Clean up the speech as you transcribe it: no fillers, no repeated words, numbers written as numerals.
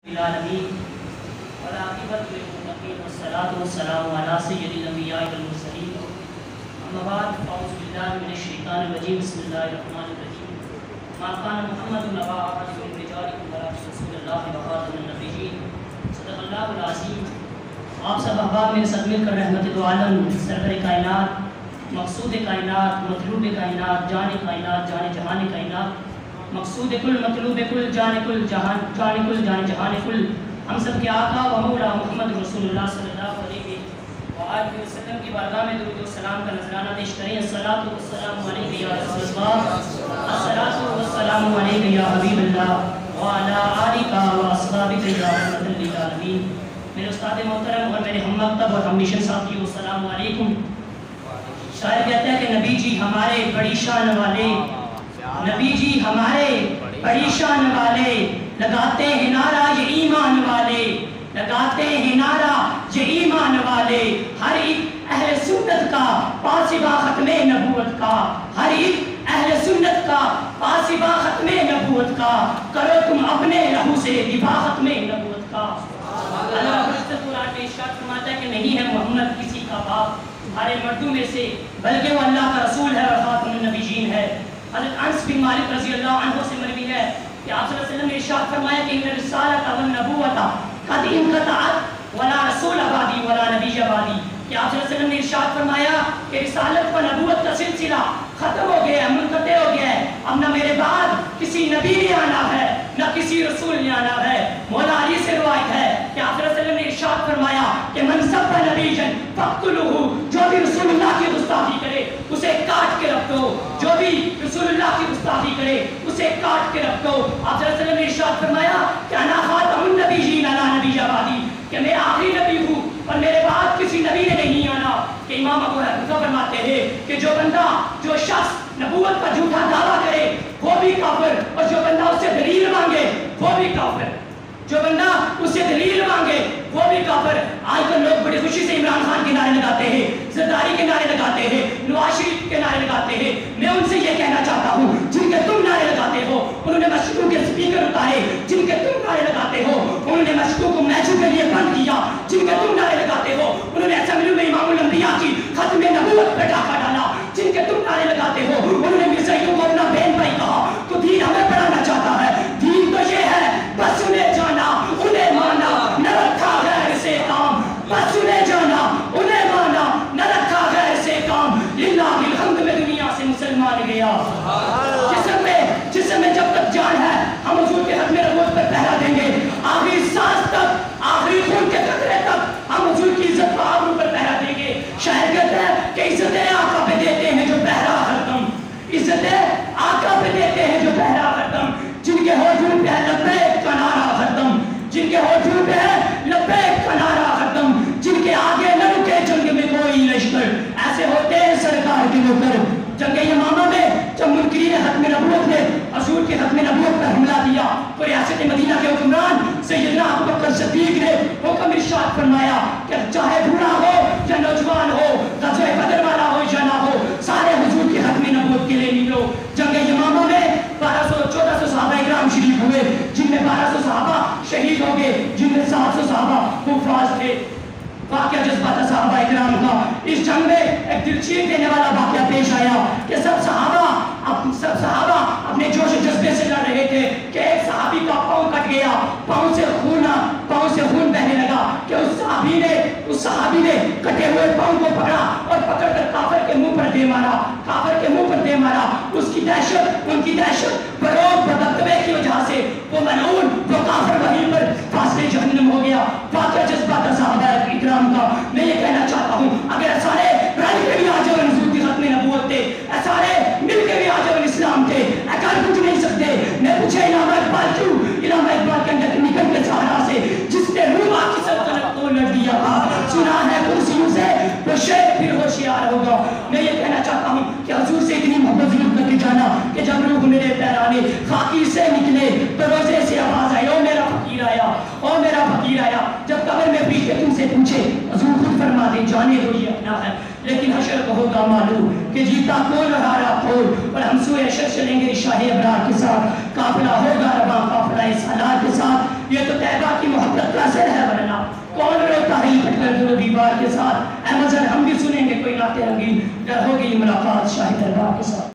العالمین والعاقبۃ للمتقین والصلاۃ والسلام علی سید الانبیاء والمرسلین اما بعد فاعوذ باللہ من الشیطان الرجیم بسم اللہ الرحمن الرحیم ما کان محمد نبا احد من رجالکم ولکن رسول اللہ وخاتم النبیین صدق اللہ العظیم۔ آپ سب احباب میرے ساتھ مل کر رحمت دو عالم سرور کائنات مقصود کائنات مطلوب کائنات جان کائنات جان جہان کائنات مقصود کل مطلوب کل جان کل جہان جان جہان کل ہم سب کے آقا و مولا محمد رسول اللہ صلی اللہ علیہ وآلہ وسلم کی بارگاہ میں درود و سلام کا نذرانہ پیش کریں۔ الصلاۃ والسلام علیک یا رسول اللہ، الصلاۃ والسلام علیک یا حبیب اللہ وعلی آلک و اصحابک یا رحمۃ للعالمین۔ میرے استاد محترم اور میرے ہم مکتب اور ہم مشن ساتھیو، السلام علیکم۔ شاعر کہتا ہے کہ نبی جی ہمارے بڑی شان والے، نبی جی ہمارے بڑی شان والے، لگاتے ہیں نعرہ یہ ایمان والے، لگاتے ہیں نعرہ یہ ایمان والے، ہر ایک اہل سنت کا پاسبہ ختم نبوت کا، ہر ایک اہل سنت کا پاسبہ ختم نبوت کا، کرو تم اپنے لہو سے دفاع ختم نبوت کا۔ اللہ قرآن میں ارشاد فرماتا ہے کہ نہیں ہے محمد کسی کا باپ تمہارے مردوں میں سے، بلکہ وہ اللہ کا رسول ہے اور خاتم النبیین ہے۔ حضرت انس بن مالک رضی اللہ عنہ سے مروی ہے کہ آپ صلی اللہ علیہ وسلم نے ارشاد فرمایا کہ ان الرسالۃ والنبوۃ قد انقطعت ولا رسول بعدی ولا نبی بعدی، کہ آپ صلی اللہ علیہ وسلم نے ارشاد فرمایا کہ رسالت و نبوت کا سلسلہ ختم ہو گیا ہے، منقطع ہو گیا ہے، اب نہ میرے بعد کسی نبی نے آنا ہے نہ کسی رسول نے آنا ہے۔ مولا علی سے روایت ہے کہ آپ صلی اللہ علیہ وسلم نے ارشاد فرمایا کہ من سب نبی فاقتلوہ، جو بھی رسول اللہ کی گستاخی کرے اسے کاٹ کے رکھ دو، جو بھی رسول اللہ کی گستاخی کرے اسے کاٹ کے رکھ دو۔ آپ صلی اللہ علیہ وسلم نے ارشاد فرمایا کہ انا خاتم النبیین لا نبی بعدی، کہ میں آخری نبی ہوں اور میرے بعد کسی نبی نے نہیں آنا۔ کہ امام ابو حنیفہ فرماتے ہیں کہ جو بندہ جو شخص نبوت کا جھوٹا دعویٰ کرے وہ بھی کافر، اور جو بندہ اس سے دلیل مانگے وہ بھی کافر، جو بندہ اس سے دلیل مانگے وہ بھی کافر۔ آج کل لوگ بڑی خوشی سے عمران خان کے نعرے لگاتے ہیں، زرداری کے نعرے لگاتے ہیں، نواز شریف کے نعرے لگاتے ہیں۔ میں ان سے یہ کہنا چاہتا ہوں جن کے تم نعرے لگاتے ہو انہوں نے مسجدوں کے سپیکر اتارے، جن کے تم نعرے لگاتے ہو انہوں نے مسجدوں کو میچوں کے لیے بند کیا، جن کے تم نعرے لگاتے ہو انہوں نے اسمبلیوں میں امام الانبیاء کی ختم نبوت پہ ڈاکہ ڈالا، جن کے تم نعرے لگاتے ہو انہوں نے مرزائیوں کو اپنا بہن بھائی کہا۔ تو دین ہمیں پڑھانا چاہتا ہے، دین تو یہ ہے بس انہیں جانا انہیں مانا نہ رکھا غیر سے کام، بس انہیں جانا انہیں مانا نہ رکھا غیر سے کام۔ للہ الحمد میں دنیا سے مسلمان گیا، جسم میں جب تک جان ہے ہم حضور کے ختم نبوت پر پہرا دیں گے، آخری سانس تک آخری خون کے قطرے تک ہم حضور کی عزت و آبرو پر پہرا دیں گے۔ شاعر کہتے ہیں کہ عزتیں آقا پہ دیتے ہیں جو پہرا ہر دم، عزتیں آقا پہ دیتے ہیں جو پہرا ہر دم، جن کے ہوٹھوں پہ ہے لبیک کا نعرہ ہر دم، جن کے ہوٹھوں پہ ہے لبیک کا نعرہ ہر دم، جن کے آگے نہ رکے جنگ میں کوئی لشکر، ایسے ہوتے ہیں سرکار کے نوکر۔ جنگ یمامہ میں جب منکرین ختم نبوت نے حضور کے ختم نبوت پر حملہ کیا تو ریاست مدینہ کے حکمران سیدنا ابوبکر صدیق نے حکم ارشاد فرمایا کہ چاہے بوڑھا ہو یا نوجوان ہو، غزوہ بدر والا ہو یا نہ ہو، سارے حضور کے ختم نبوت کے لیے نکلو۔ جنگ یمامہ میں 1400 صحابہ اکرام شریف ہوئے، جن میں 1200 صحابہ شہید ہو گئے، جن میں 700 صحابہ حفاظ تھے۔ واقعہ جذبہ تھا صحابہ اکرام کا۔ اس جنگ میں ایک دل چیر دینے والا واقعہ پیش آیا کہ سب صحابہ اپنے جوش و جذبے سے لڑ رہے تھے کہ ایک صحابی کا پاؤں کٹ گیا، پاؤں سے خون بہنے لگا کہ اس صحابی نے کٹے ہوئے پاؤں کو پکڑا اور پکڑ کر کافر کے منہ پر دے مارا۔ اس کی دہشت، ان کی دہشت فروغ بدتوے کی وجہ سے وہ ملعون، وہ کافر وہیں پر فاصلے جہنم ہو گیا۔ واقعہ جذبہ تھا صحابہ اکرام کا۔ میں یہ کہنا چاہتا ہوں اگر سارے رل کے بھی آ جاؤ حضور کی ختم نبوت تھے، سارے مل کے بھی آ جاؤ اسلام تھے، کر کچھ نہیں سکتے۔ میں پوچھے علامہ اقبال کیوں؟ علامہ اقبال کے اندر نکل کے سہارا سے جس نے روما کی سلطنت کو لڑ دیا تھا، سنا ہے کرسیوں سے وہ شیخ پھر ہوشیار ہوگا۔ میں یہ کہنا چاہتا ہوں کہ حضور سے اتنی محبت ضرور کر کے جانا کہ جب روح میرے پیرانے خاکی سے نکلے تو روزے سے آواز آئی، او میرا فقیر آیا، او میرا فقیر آیا۔ جب قبر میں بیٹھ کے تم سے پوچھے حضور خود فرما دیں جانے دو یہ اپنا ہے، لیکن حشر کو ہوگا معلوم کہ جیتا کون اور ہارا کون، اور ہم سوئے حشر چلیں گے شاہ ابرار کے ساتھ، قافلہ ہوگا رواں قافلہ سالار کے ساتھ۔ یہ تو طیبہ کی دیوار کے ساتھ احمد جان ہم بھی سنیں گے کوئی نعت رنگین، پھر ہوگی ملاقات شاہ دربار کے ساتھ.